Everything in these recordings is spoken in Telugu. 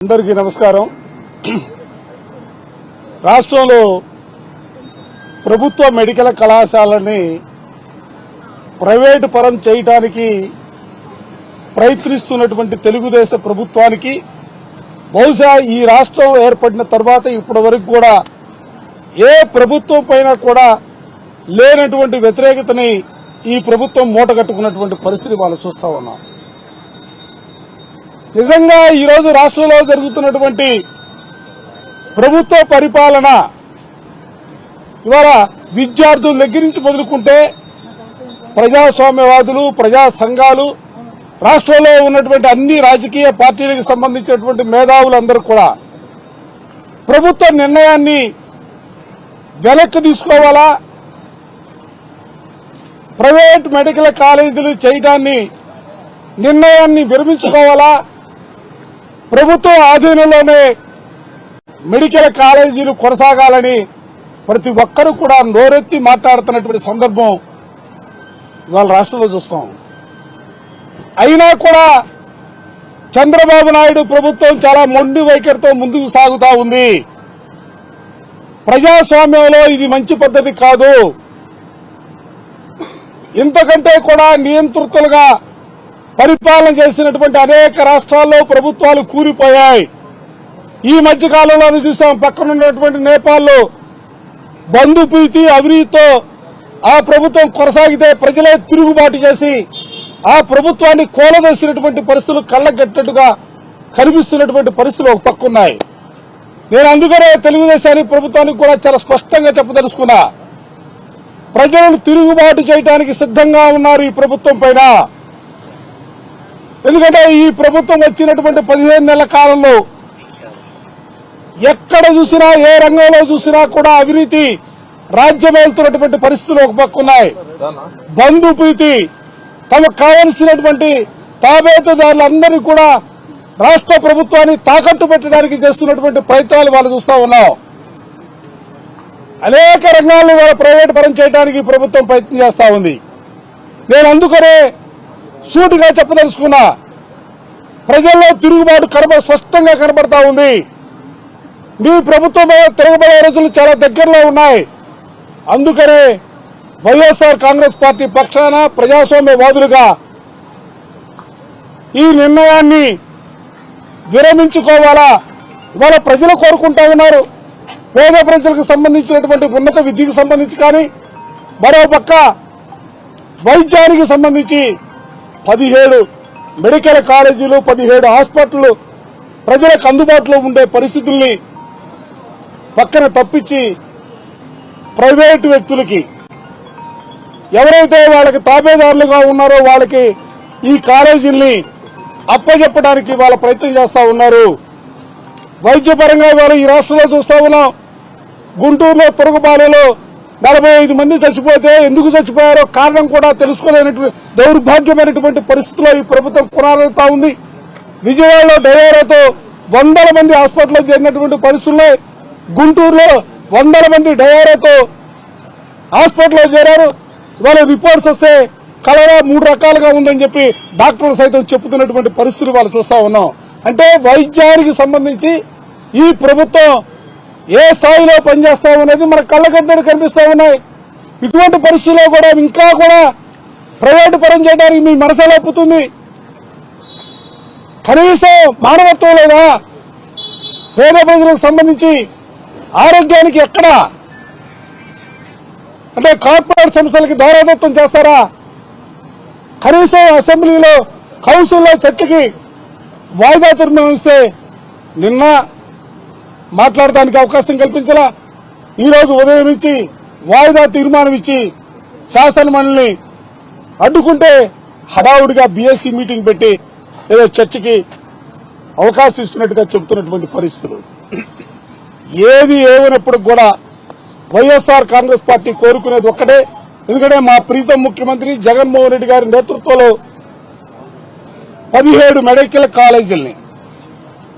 అందరికీ నమస్కారం. రాష్ట్రంలో ప్రభుత్వ మెడికల్ కళాశాలని ప్రైవేటు పరం చేయడానికి ప్రయత్నిస్తున్నటువంటి తెలుగుదేశం ప్రభుత్వానికి బహుశా ఈ రాష్ట్రం ఏర్పడిన తర్వాత ఇప్పటి వరకు కూడా ఏ ప్రభుత్వం పైన కూడా లేనటువంటి వ్యతిరేకతని ఈ ప్రభుత్వం మూటగట్టుకున్నటువంటి పరిస్థితి వాళ్ళు చూస్తా ఉన్నాం. నిజంగా ఈరోజు రాష్ట్రంలో జరుగుతున్నటువంటి ప్రభుత్వ పరిపాలన ఇవాళ విద్యార్థుల దగ్గర నుంచి మొదలుకుంటే ప్రజాస్వామ్యవాదులు, ప్రజా సంఘాలు, రాష్ట్రంలో ఉన్నటువంటి అన్ని రాజకీయ పార్టీలకు సంబంధించినటువంటి మేధావులందరూ కూడా ప్రభుత్వ నిర్ణయాన్ని వెనక్కి తీసుకోవాలా, ప్రైవేట్ మెడికల్ కాలేజీలు చేయడాన్ని నిర్ణయాన్ని విరమించుకోవాలా, ప్రభుత్వ ఆధీనంలోనే మెడికల్ కాలేజీలు కొనసాగాలని ప్రతి ఒక్కరూ కూడా నోరెత్తి మాట్లాడుతున్నటువంటి సందర్భం ఇవాళ రాష్ట్రంలో చూస్తాం. అయినా కూడా చంద్రబాబు నాయుడు ప్రభుత్వం చాలా మొండి వైఖరితో ముందుకు సాగుతా ఉంది. ప్రజాస్వామ్యంలో ఇది మంచి పద్ధతి కాదు. ఇంతకంటే కూడా నియంతృత్వాలుగా పరిపాలన చేసినటువంటి అనేక రాష్ట్రాల్లో ప్రభుత్వాలు కూలిపోయాయి. ఈ మధ్య కాలంలో చూసాం, పక్కనున్నటువంటి నేపాల్లో బంధుప్రీతి అవినీతితో ఆ ప్రభుత్వం కొనసాగితే ప్రజలే తిరుగుబాటు చేసి ఆ ప్రభుత్వాన్ని కూలదోసినటువంటి పరిస్థితులు కళ్లగట్టినట్టుగా కనిపిస్తున్నటువంటి పరిస్థితులు ఒక పక్కున్నాయి. నేను అందుకనే తెలుగుదేశానికి ప్రభుత్వానికి కూడా చాలా స్పష్టంగా చెప్పదలుచుకున్నా, ప్రజలను తిరుగుబాటు చేయడానికి సిద్ధంగా ఉన్నారు ఈ ప్రభుత్వం పైన. ఎందుకంటే ఈ ప్రభుత్వం వచ్చినటువంటి 15 నెలల కాలంలో ఎక్కడ చూసినా, ఏ రంగంలో చూసినా కూడా అవినీతి రాజ్యమేలుతున్నటువంటి పరిస్థితులు ఒక పక్కున్నాయి. బంధుప్రీతి, తమకు కావలసినటువంటి తాబేతదారులందరినీ కూడా రాష్ట్ర ప్రభుత్వాన్ని తాకట్టు పెట్టడానికి చేస్తున్నటువంటి ప్రయత్నాలు వాళ్ళు చూస్తా ఉన్నాం. అనేక రంగాలను వాళ్ళ ప్రైవేట్ పరం చేయడానికి ప్రభుత్వం ప్రయత్నం చేస్తా ఉంది. నేను అందుకనే సూటిగా చెప్పదలుచుకున్నా, ప్రజల్లో తిరుగుబాటు స్పష్టంగా కనబడతా ఉంది. మీ ప్రభుత్వం తిరగబడే రోజులు చాలా దగ్గరలో ఉన్నాయి. అందుకనే వైఎస్ఆర్ కాంగ్రెస్ పార్టీ పక్షాన ప్రజాస్వామ్యవాదులుగా ఈ నిర్ణయాన్ని విరమించుకోవాలా ఇవాళ ప్రజలు కోరుకుంటా ఉన్నారు. పేద ప్రజలకు సంబంధించినటువంటి ఉన్నత విద్యకు సంబంధించి కానీ, మరోపక్క వైద్యానికి సంబంధించి 17 మెడికల్ కాలేజీలు, 17 హాస్పిటళ్లు ప్రజలకు అందుబాటులో ఉండే పరిస్థితుల్ని పక్కన తప్పించి ప్రైవేటు వ్యక్తులకి, ఎవరైతే వాళ్ళకి తాబేదారులుగా ఉన్నారో వాళ్ళకి ఈ కాలేజీల్ని అప్పచెప్పడానికి వాళ్ళ ప్రయత్నం చేస్తా ఉన్నారు. వైద్యపరంగా ఇవాళ ఈ రాష్ట్రంలో చూస్తా ఉన్నాం. గుంటూరులో తురగపాలెలో 45 మంది చచ్చిపోతే ఎందుకు చచ్చిపోయారో కారణం కూడా తెలుసుకోలేనటువంటి దౌర్భాగ్యమైనటువంటి పరిస్థితుల్లో ఈ ప్రభుత్వం కొనసాగుతా ఉంది. విజయవాడలో డయేరియాతో 100 మంది హాస్పిటల్లో చేరినటువంటి పరిస్థితుల్లో, గుంటూరులో 100 మంది డయేరియాతో హాస్పిటల్లో చేరారు. ఇవాళ రిపోర్ట్స్ వస్తే కలరా 3 రకాలుగా ఉందని చెప్పి డాక్టర్లు సైతం చెబుతున్నటువంటి పరిస్థితులు వాళ్ళు చూస్తా ఉన్నాం. అంటే వైద్యానికి సంబంధించి ఈ ప్రభుత్వం ఏ స్థాయిలో పనిచేస్తా ఉన్నది మన కళ్ళగడ్డలు కనిపిస్తా ఉన్నాయి. ఇటువంటి పరిస్థితుల్లో కూడా ఇంకా కూడా ప్రైవేటు పరం చేయడానికి మీ మనసు లేపుతుంది. కనీసం మానవత్వం లేదా? పేద ప్రజలకు సంబంధించి ఆరోగ్యానికి ఎక్కడ అంటే కార్పొరేట్ సంస్థలకి దారాదత్తం చేస్తారా? కనీసం అసెంబ్లీలో కౌన్సిల్లో చర్చకి వాయిదా తీర్మానం ఇస్తే నిన్న మాట్లాడడానికి అవకాశం కల్పించాలా? ఈరోజు ఉదయం నుంచి వాయిదా తీర్మానం ఇచ్చి శాసనమండలిని అడ్డుకుంటే హడావుడిగా బీఎస్సీ మీటింగ్ పెట్టి ఏదో చర్చకి అవకాశం ఇస్తున్నట్టుగా చెబుతున్నటువంటి పరిస్థితులు. ఏది ఏమైనప్పుడు కూడా వైఎస్ఆర్ కాంగ్రెస్ పార్టీ కోరుకునేది ఒక్కటే. ఎందుకంటే మా ప్రీతం ముఖ్యమంత్రి జగన్మోహన్ రెడ్డి గారి నేతృత్వంలో 17 మెడికల్ కాలేజీల్ని,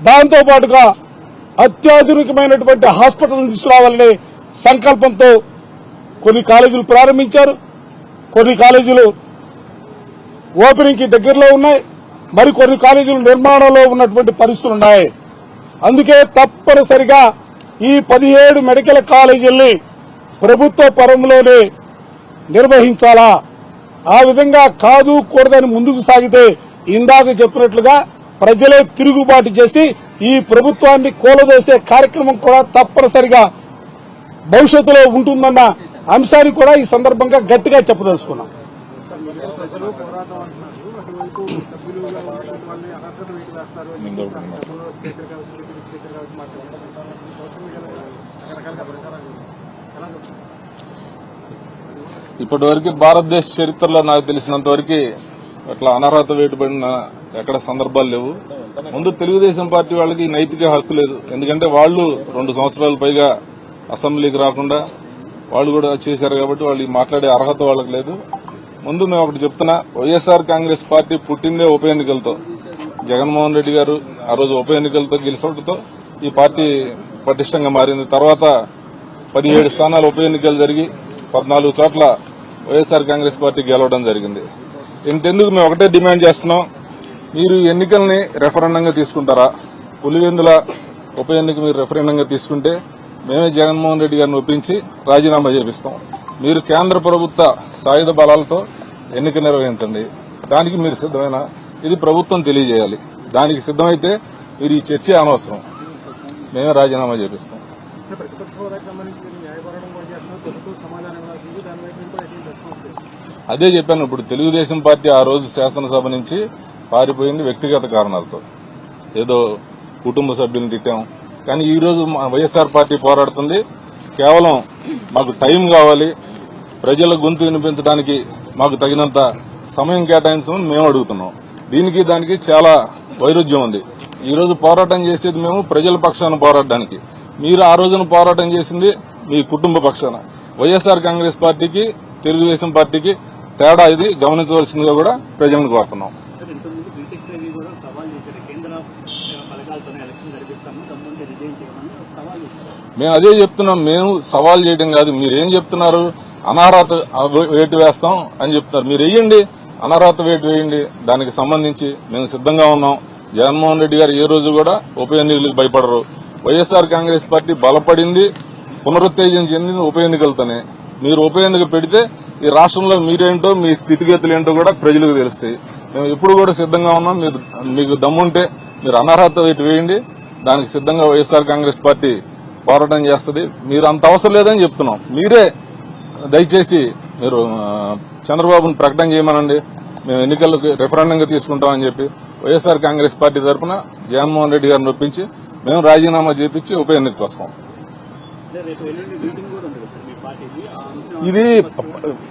దాంతో పాటుగా అత్యాధునికమైనటువంటి హాస్పిటల్ తీసుకురావాలనే సంకల్పంతో కొన్ని కాలేజీలు ప్రారంభించారు. కొన్ని కాలేజీలు ఓపెనింగ్ కి దగ్గరలో ఉన్నాయి. మరికొన్ని కాలేజీలు నిర్మాణంలో ఉన్నటువంటి పరిస్థితులు ఉన్నాయి. అందుకే తప్పనిసరిగా ఈ 17 మెడికల్ కాలేజీల్ని ప్రభుత్వ పరంలోనే నిర్వహించాలా. ఆ విధంగా కాదు కూడదని ముందుకు సాగితే ఇందాక చెప్పినట్లుగా ప్రజలే తిరుగుబాటు చేసి ఈ ప్రభుత్వాన్ని కూలదోసే కార్యక్రమం కూడా తప్పనిసరిగా భవిష్యత్తులో ఉంటుందన్న అంశాన్ని కూడా ఈ సందర్భంగా గట్టిగా చెప్పదలుచుకున్నాం. ఇప్పటివరకు భారతదేశ చరిత్రలో నాకు తెలిసినంత వరకు అట్లా అనర్హత వేటుబడిన ఎక్కడ సందర్భాలు లేవు. ముందు తెలుగుదేశం పార్టీ వాళ్ళకి నైతిక హక్కు లేదు. ఎందుకంటే వాళ్ళు 2 సంవత్సరాల పైగా అసెంబ్లీకి రాకుండా వాళ్ళు కూడా చేశారు కాబట్టి వాళ్ళు మాట్లాడే అర్హత వాళ్ళకి లేదు. ముందు మేము ఒకటి చెప్తున్నా, వైఎస్ఆర్ కాంగ్రెస్ పార్టీ పుట్టిందే ఉప ఎన్నికలతో. జగన్మోహన్ రెడ్డి గారు ఆ రోజు ఉప ఎన్నికలతో గెలిచడంతో ఈ పార్టీ పటిష్టంగా మారింది. తర్వాత 17 స్థానాలు ఉప ఎన్నికలు జరిగి 14 చోట్ల వైఎస్ఆర్ కాంగ్రెస్ పార్టీ గెలవడం జరిగింది. ఇంతెందుకు మేము ఒకటే డిమాండ్ చేస్తున్నాం, మీరు ఎన్నికల్ని రెఫరెండంగా తీసుకుంటారా? పులివెందుల ఉప ఎన్నిక మీరు రెఫరెండంగా తీసుకుంటే మేమే జగన్మోహన్ రెడ్డి గారిని ఒప్పించి రాజీనామా చేపిస్తాం. మీరు కేంద్ర ప్రభుత్వ సాయుధ బలాలతో ఎన్నిక నిర్వహించండి. దానికి మీరు సిద్దమేనా? ఇది ప్రభుత్వం తెలియజేయాలి. దానికి సిద్దమైతే మీరు ఈ చర్చ అనవసరం, మేమే రాజీనామా చేపిస్తాం. అదే చెప్పాను. ఇప్పుడు తెలుగుదేశం పార్టీ ఆ రోజు శాసనసభ నుంచి పారిపోయింది వ్యక్తిగత కారణాలతో. ఏదో కుటుంబ సభ్యులను తిట్టాం. కానీ ఈ రోజు వైఎస్ఆర్ పార్టీ పోరాడుతుంది కేవలం మాకు టైం కావాలి, ప్రజల గొంతు వినిపించడానికి మాకు తగినంత సమయం కేటాయించమని మేము అడుగుతున్నాం. దీనికి దానికి చాలా వైరుధ్యం ఉంది. ఈ రోజు పోరాటం చేసేది మేము ప్రజల పక్షాన పోరాడడానికి, మీరు ఆ రోజున పోరాటం చేసింది మీ కుటుంబ పక్షాన. వైఎస్ఆర్ కాంగ్రెస్ పార్టీకి తెలుగుదేశం పార్టీకి తేడా ఇది గమనించవలసిందిగా కూడా ప్రజలను కోరుతున్నాం. మేము అదే చెప్తున్నాం. మేము సవాల్ చేయడం కాదు. మీరేం చెప్తున్నారు? అనర్హత వేటు వేస్తాం అని చెప్తున్నారు. మీరు వేయండి, అనర్హత వేటు వేయండి. దానికి సంబంధించి మేము సిద్దంగా ఉన్నాం. జగన్మోహన్ రెడ్డి గారు ఏ రోజు కూడా ఉప ఎన్నికలకు భయపడరు. వైఎస్ఆర్ కాంగ్రెస్ పార్టీ బలపడింది, పునరుత్తేజం చెందింది ఉప ఎన్నికలతోనే. మీరు ఉప ఎన్నిక పెడితే ఈ రాష్ట్రంలో మీరేంటో మీ స్థితిగతులు ఏంటో కూడా ప్రజలకు తెలుస్తాయి. మేము ఎప్పుడు కూడా సిద్దంగా ఉన్నాం. మీకు దమ్ముంటే మీరు అనర్హత వేటు వేయండి. దానికి సిద్దంగా వైఎస్ఆర్ కాంగ్రెస్ పార్టీ పోరాటం చేస్తుంది. మీరు అంత అవసరం లేదని చెప్తున్నాం. మీరే దయచేసి మీరు చంద్రబాబును ప్రకటన చేయమనండి, మేము ఎన్నికలకు రెఫరెండంగా తీసుకుంటామని చెప్పి వైఎస్ఆర్ కాంగ్రెస్ పార్టీ తరఫున జగన్మోహన్ రెడ్డి గారిని ఒప్పించి మేము రాజీనామా చేపించి ఉప ఎన్నికకు వస్తాం. ఇది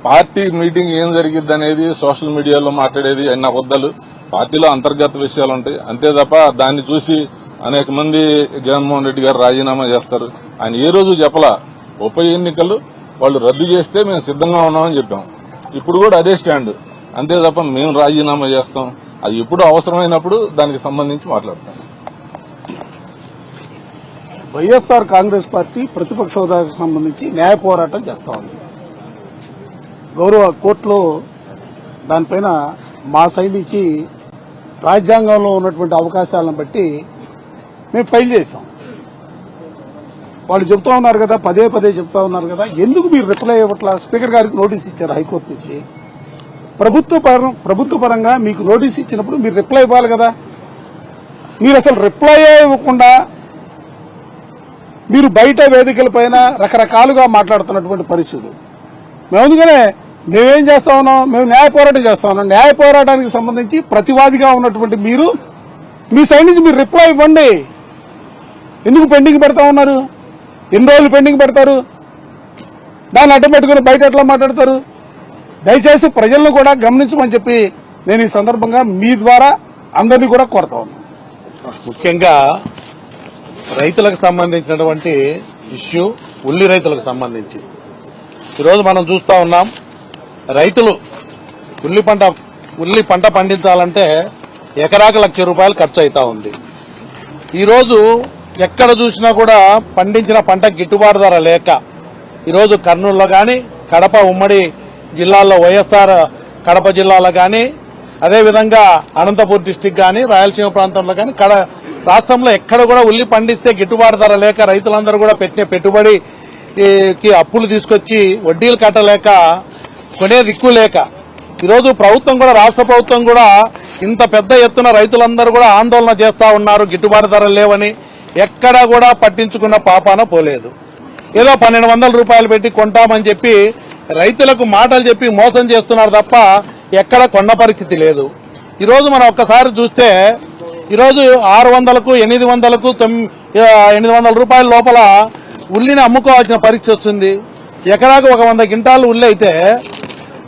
పార్టీ మీటింగ్ ఏం జరిగిద్ది అనేది సోషల్ మీడియాలో మాట్లాడేది అన్న వద్దలు. పార్టీలో అంతర్గత విషయాలు ఉంటాయి అంతే తప్ప దాన్ని చూసి అనేక మంది జగన్మోహన్ రెడ్డి గారు రాజీనామా చేస్తారు. ఆయన ఏ రోజు చెప్పలా. ఉప ఎన్నికలు వాళ్ళు రద్దు చేస్తే మేము సిద్దంగా ఉన్నామని చెప్పాం. ఇప్పుడు కూడా అదే స్టాండ్. అంతే తప్ప మేము రాజీనామా చేస్తాం, అది ఎప్పుడు అవసరమైనప్పుడు దానికి సంబంధించి మాట్లాడతాం. వైఎస్ఆర్ కాంగ్రెస్ పార్టీ ప్రతిపక్ష హోదాకు సంబంధించి న్యాయ పోరాటం చేస్తా ఉంది. గౌరవ కోర్టులో దానిపైన మా సైడ్ నుంచి రాజ్యాంగంలో ఉన్నటువంటి అవకాశాలను బట్టి మేము ఫైల్ చేశాం. వాళ్ళు చెప్తా ఉన్నారు కదా, పదే పదే చెప్తా ఉన్నారు కదా, ఎందుకు మీరు రిప్లై ఇవ్వట్లా? స్పీకర్ గారికి నోటీస్ ఇచ్చారు హైకోర్టు నుంచి. ప్రభుత్వ పరంగా మీకు నోటీస్ ఇచ్చినప్పుడు మీరు రిప్లై ఇవ్వాలి కదా. మీరు అసలు రిప్లై ఇవ్వకుండా మీరు బయట వేదికలపైన రకరకాలుగా మాట్లాడుతున్నటువంటి పరిస్థితులు. మేము అందుకనే మేమేం చేస్తా ఉన్నాం, మేము న్యాయ పోరాటం చేస్తా ఉన్నాం. న్యాయ పోరాటానికి సంబంధించి ప్రతివాదిగా ఉన్నటువంటి మీరు మీ సైడ్ నుంచి మీరు రిప్లై ఇవ్వండి. ఎందుకు పెండింగ్ పెడతా ఉన్నారు? ఎన్ని రోజులు పెండింగ్ పెడతారు? దాన్ని అడ్డం పెట్టుకుని బయట ఎట్లా మాట్లాడతారు? దయచేసి ప్రజలను కూడా గమనించమని చెప్పి నేను ఈ సందర్భంగా మీ ద్వారా అందరినీ కూడా కోరుతా ఉన్నాను. ముఖ్యంగా రైతులకు సంబంధించినటువంటి ఇష్యూ, ఉల్లి రైతులకు సంబంధించి ఈరోజు మనం చూస్తా ఉన్నాం. రైతులు ఉల్లి పంట పండించాలంటే ఎకరాకు ₹1,00,000 ఖర్చు అవుతా ఉంది. ఈరోజు ఎక్కడ చూసినా కూడా పండించిన పంట గిట్టుబాటు ధర లేక ఈరోజు కర్నూలులో గాని, కడప ఉమ్మడి జిల్లాల్లో వైఎస్ఆర్ కడప జిల్లాలో గాని, అదేవిధంగా అనంతపూర్ డిస్టిక్ కానీ రాయలసీమ ప్రాంతంలో కానీ రాష్ట్రంలో ఎక్కడ కూడా ఉల్లి పండిస్తే గిట్టుబాటు ధర లేక రైతులందరూ కూడా పెట్టిన పెట్టుబడికి అప్పులు తీసుకొచ్చి వడ్డీలు కట్టలేక కొనే దిక్కు లేక ఈరోజు ప్రభుత్వం కూడా రాష్ట్ర ప్రభుత్వం కూడా ఇంత పెద్ద ఎత్తున రైతులందరూ కూడా ఆందోళన చేస్తా ఉన్నారు, గిట్టుబాటు ధరలు లేవని. ఎక్కడా కూడా పట్టించుకున్న పాపాన పోలేదు. ఏదో 1200 రూపాయలు పెట్టి కొంటామని చెప్పి రైతులకు మాటలు చెప్పి మోసం చేస్తున్నారు తప్ప ఎక్కడ కొన్న పరిస్థితి లేదు. ఈరోజు మనం ఒక్కసారి చూస్తే ఈరోజు 600కు 800కు 800 రూపాయల లోపల ఉల్లిని అమ్ముకోవాల్సిన పరిస్థితి వస్తుంది. ఎకరాకు 100 క్వింటాలు ఉల్లి అయితే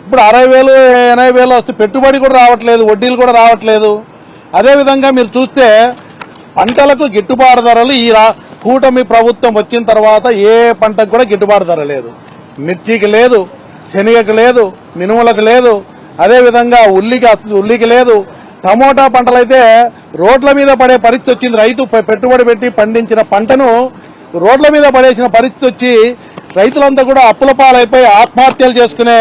ఇప్పుడు 60,000 80,000 వస్తే పెట్టుబడి కూడా రావట్లేదు, వడ్డీలు కూడా రావట్లేదు. అదేవిధంగా మీరు చూస్తే పంటలకు గిట్టుబాటు ధరలు ఈ కూటమి ప్రభుత్వం వచ్చిన తర్వాత ఏ పంటకు కూడా గిట్టుబాటు ధర లేదు. మిర్చికి లేదు, శనగకు లేదు, మినుములకు లేదు, అదేవిధంగా ఉల్లికి లేదు. టమోటా పంటలైతే రోడ్ల మీద పడే పరిస్థితి వచ్చింది. రైతు పెట్టుబడి పెట్టి పండించిన పంటను రోడ్ల మీద పడేసిన పరిస్థితి వచ్చి రైతులంతా కూడా అప్పుల పాలైపోయి ఆత్మహత్యలు చేసుకునే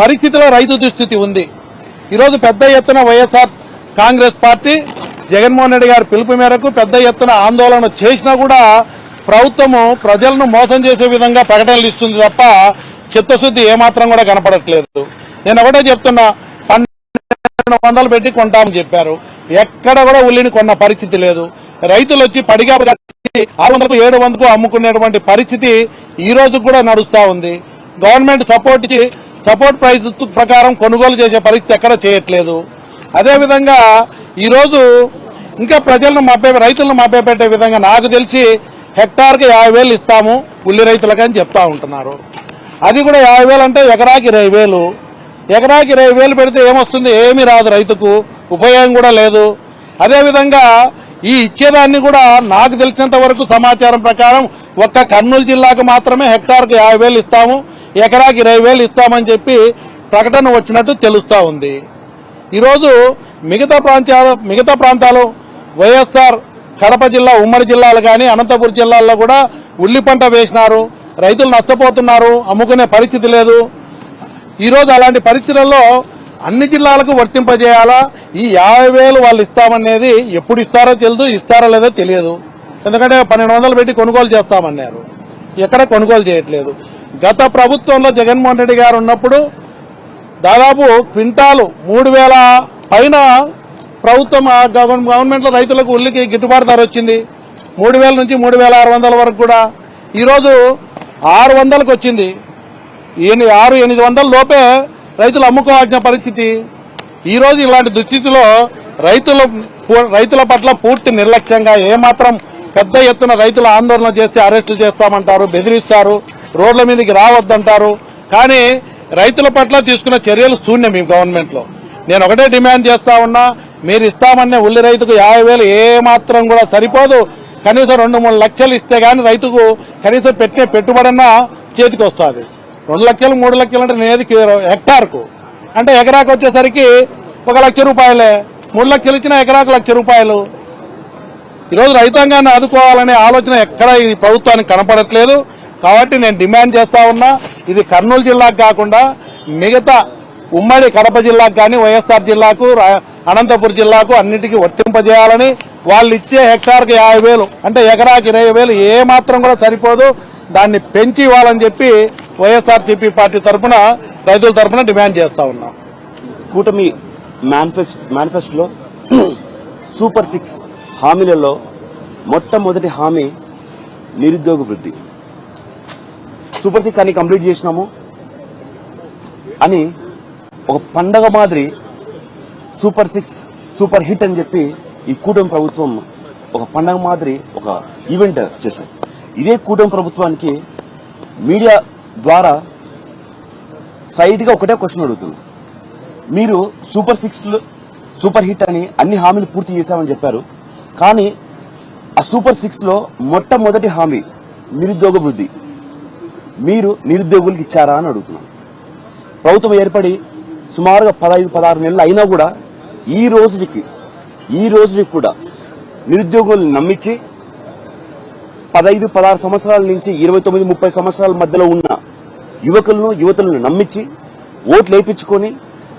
పరిస్థితిలో రైతు దుస్థితి ఉంది. ఈరోజు పెద్ద ఎత్తున వైఎస్ఆర్ కాంగ్రెస్ పార్టీ జగన్మోహన్ రెడ్డి గారి పిలుపు మేరకు పెద్ద ఎత్తున ఆందోళన చేసినా కూడా ప్రభుత్వము ప్రజలను మోసం చేసే విధంగా ప్రకటనలు ఇస్తుంది తప్ప చిత్తశుద్ధి ఏమాత్రం కూడా కనపడట్లేదు. నేను ఒకటే చెప్తున్నా, 1200 పెట్టి కొంటామని చెప్పారు. ఎక్కడ కూడా ఉల్లిని కొన్న పరిస్థితి లేదు. రైతులు వచ్చి పడిగా 600కు 700కు అమ్ముకునేటువంటి పరిస్థితి ఈ రోజు కూడా నడుస్తా ఉంది. గవర్నమెంట్ సపోర్ట్ ప్రైస్ ప్రకారం కొనుగోలు చేసే పరిస్థితి ఎక్కడ చేయట్లేదు. అదేవిధంగా ఈరోజు ఇంకా రైతులను మభ్యపెట్టే విధంగా నాకు తెలిసి హెక్టార్కి 50,000 ఇస్తాము ఉల్లి రైతులకని చెప్తా ఉంటున్నారు. అది కూడా 50,000 అంటే ఎకరాకి 20,000. ఎకరాకి 20,000 పెడితే ఏమొస్తుంది? ఏమీ రాదు, రైతుకు ఉపయోగం కూడా లేదు. అదేవిధంగా ఈ ఇచ్చేదాన్ని కూడా నాకు తెలిసినంత వరకు సమాచారం ప్రకారం ఒక్క కర్నూలు జిల్లాకు మాత్రమే హెక్టార్కి 50,000 ఇస్తాము, ఎకరాకి 20,000 ఇస్తామని చెప్పి ప్రకటన వచ్చినట్టు తెలుస్తా ఉంది. ఈరోజు మిగతా ప్రాంతాలు వైఎస్ఆర్ కడప జిల్లా ఉమ్మడి జిల్లాలు కానీ అనంతపురం జిల్లాల్లో కూడా ఉల్లి పంట వేసినారు. రైతులు నష్టపోతున్నారు, అమ్ముకునే పరిస్థితి లేదు. ఈరోజు అలాంటి పరిస్థితుల్లో అన్ని జిల్లాలకు వర్తింపజేయాలా? ఈ 50,000 వాళ్ళు ఇస్తామనేది ఎప్పుడు ఇస్తారో తెలియదు, ఇస్తారో లేదో తెలియదు. ఎందుకంటే 1200 పెట్టి కొనుగోలు చేస్తామన్నారు, ఎక్కడ కొనుగోలు చేయట్లేదు. గత ప్రభుత్వంలో జగన్మోహన్ రెడ్డి గారు ఉన్నప్పుడు దాదాపు క్వింటాలు 3,000 పైన ప్రభుత్వం గవర్నమెంట్ లో రైతులకు ఉల్లికి గిట్టుబాటు ధర వచ్చింది. 3,000 నుంచి 3,600 వరకు కూడా. ఈరోజు 600కు వచ్చింది. 600-800 లోపే రైతులు అమ్ముకోవాల్సిన పరిస్థితి. ఈ రోజు ఇలాంటి దుస్థితిలో రైతుల పట్ల పూర్తి నిర్లక్ష్యంగా ఏమాత్రం పెద్ద ఎత్తున రైతులు ఆందోళన చేస్తే అరెస్టులు చేస్తామంటారు, బెదిరిస్తారు, రోడ్ల మీదకి రావద్దంటారు. కానీ రైతుల పట్ల తీసుకున్న చర్యలు శూన్యం ఈ గవర్నమెంట్ లో. నేను ఒకటే డిమాండ్ చేస్తా ఉన్నా, మీరు ఇస్తామనే ఉల్లి రైతుకు 50,000 ఏమాత్రం కూడా సరిపోదు. కనీసం 2-3 లక్షలు ఇస్తే గానీ రైతుకు కనీసం పెట్టిన పెట్టుబడన్నా చేతికి వస్తుంది. 2 లక్షలు 3 లక్షలు అంటే నేది హెక్టార్కు అంటే ఎకరాకు వచ్చేసరికి 1 లక్ష రూపాయలే. 3 లక్షలు ఇచ్చినా ఎకరాకు 1 లక్ష రూపాయలు. ఈరోజు రైతాంగాన్ని ఆదుకోవాలనే ఆలోచన ఎక్కడ ఈ ప్రభుత్వానికి కనపడట్లేదు. కాబట్టి నేను డిమాండ్ చేస్తా ఉన్నా, ఇది కర్నూలు జిల్లాకు కాకుండా మిగతా ఉమ్మడి కడప జిల్లాకు కానీ వైఎస్ఆర్ జిల్లాకు అనంతపురం జిల్లాకు అన్నిటికీ వర్తింపజేయాలని. వాళ్ళు ఇచ్చే హెక్టార్కి 50,000 అంటే ఎకరాకి 20,000 ఏమాత్రం కూడా సరిపోదు, దాన్ని పెంచి ఇవ్వాలని చెప్పి వైఎస్ఆర్సీపీ పార్టీ తరఫున రైతుల తరఫున డిమాండ్ చేస్తా ఉన్నాం. కూటమి మేనిఫెస్టోలో సూపర్ 6 హామీలలో మొట్టమొదటి హామీ నిరుద్యోగ వృద్ధి. సూపర్ 6 అని కంప్లీట్ చేసినాము అని ఒక పండగ మాదిరి సూపర్ 6 సూపర్ హిట్ అని చెప్పి ఈ కూటమి ప్రభుత్వం ఒక పండగ మాదిరి ఒక ఈవెంట్ చేశారు. ఇదే కూటమి ప్రభుత్వానికి మీడియా ద్వారా సైడ్ గా ఒకటే క్వశ్చన్ అడుగుతుంది. మీరు సూపర్ 6 సూపర్ హిట్ అని అన్ని హామీలు పూర్తి చేశామని చెప్పారు, కానీ ఆ సూపర్ 6 లో మొట్టమొదటి హామీ నిరుద్యోగ వృద్ధి మీరు నిరుద్యోగులకు ఇచ్చారా అని అడుగుతున్నాను. ప్రభుత్వం ఏర్పడి సుమారుగా 15-16 నెలలు అయినా కూడా ఈ రోజుకి కూడా నిరుద్యోగులను నమ్మించి 15-16 సంవత్సరాల నుంచి 29-30 సంవత్సరాల మధ్యలో ఉన్న యువతులను నమ్మించి ఓట్లు వేయించుకొని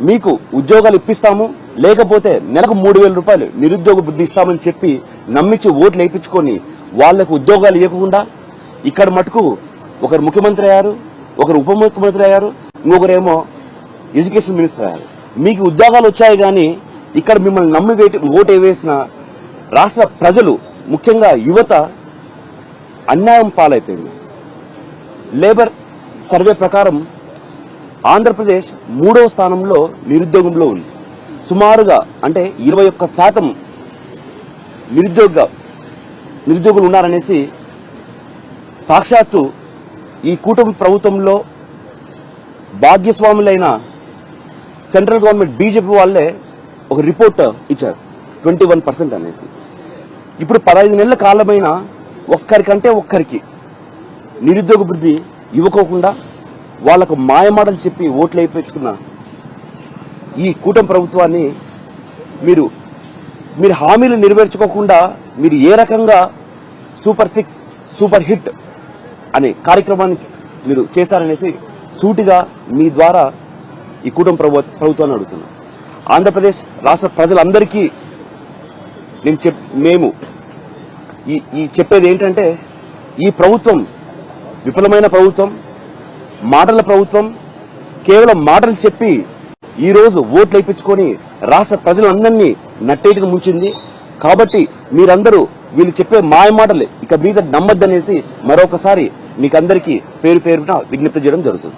మీకు ఉద్యోగాలు ఇప్పిస్తాము, లేకపోతే నెలకు 3,000 రూపాయలు నిరుద్యోగ బుద్ధి ఇస్తామని చెప్పి నమ్మించి ఓట్లు వేయించుకొని వాళ్లకు ఉద్యోగాలు ఇవ్వకుండా ఇక్కడ మటుకు ఒకరు ముఖ్యమంత్రి అయ్యారు, ఒకరు ఉప ముఖ్యమంత్రి అయ్యారు, ఇంకొకరేమో ఎడ్యుకేషన్ మినిస్టర్ అయ్యారు. మీకు ఉద్యోగాలు వచ్చాయి కానీ ఇక్కడ మిమ్మల్ని నమ్మి ఓటు వేసిన రాష్ట్ర ప్రజలు ముఖ్యంగా యువత అన్యాయం పాలైపోయింది. లేబర్ సర్వే ప్రకారం ఆంధ్రప్రదేశ్ 3వ స్థానంలో నిరుద్యోగంలో ఉంది. సుమారుగా అంటే 21% నిరుద్యోగులు ఉన్నారనేసి సాక్షాత్తు ఈ కూటమి ప్రభుత్వంలో భాగ్యస్వాములైన సెంట్రల్ గవర్నమెంట్ బీజేపీ వాళ్ళే ఒక రిపోర్ట్ ఇచ్చారు 21% అనేసి. ఇప్పుడు 15 నెలల కాలమైన ఒక్కరికి నిరుద్యోగ వృద్ధి ఇవ్వకోకుండా వాళ్లకు మాయమాటలు చెప్పి ఓట్లు వేయించుకున్న ఈ కూటమి ప్రభుత్వాన్ని మీరు హామీలు నెరవేర్చుకోకుండా మీరు ఏ రకంగా సూపర్ 6 సూపర్ హిట్ అనే కార్యక్రమానికి మీరు చేశారనేసి సూటిగా మీ ద్వారా ఈ కూటమి ప్రభుత్వాన్ని అడుగుతున్నాం. ఆంధ్రప్రదేశ్ రాష్ట్ర ప్రజలందరికీ మేము చెప్పేది ఏంటంటే ఈ ప్రభుత్వం విఫలమైన ప్రభుత్వం, మాటల ప్రభుత్వం, కేవలం మాటలు చెప్పి ఈ రోజు ఓట్లు వేయించుకొని రాష్ట్ర ప్రజలందరినీ నట్టేటిని ముంచింది. కాబట్టి మీరందరూ వీళ్ళు చెప్పే మాయమాటలు ఇక మీద నమ్మద్దనేసి మరొకసారి మీకందరికీ పేరు పేరున విజ్ఞప్తి చేయడం జరుగుతుంది.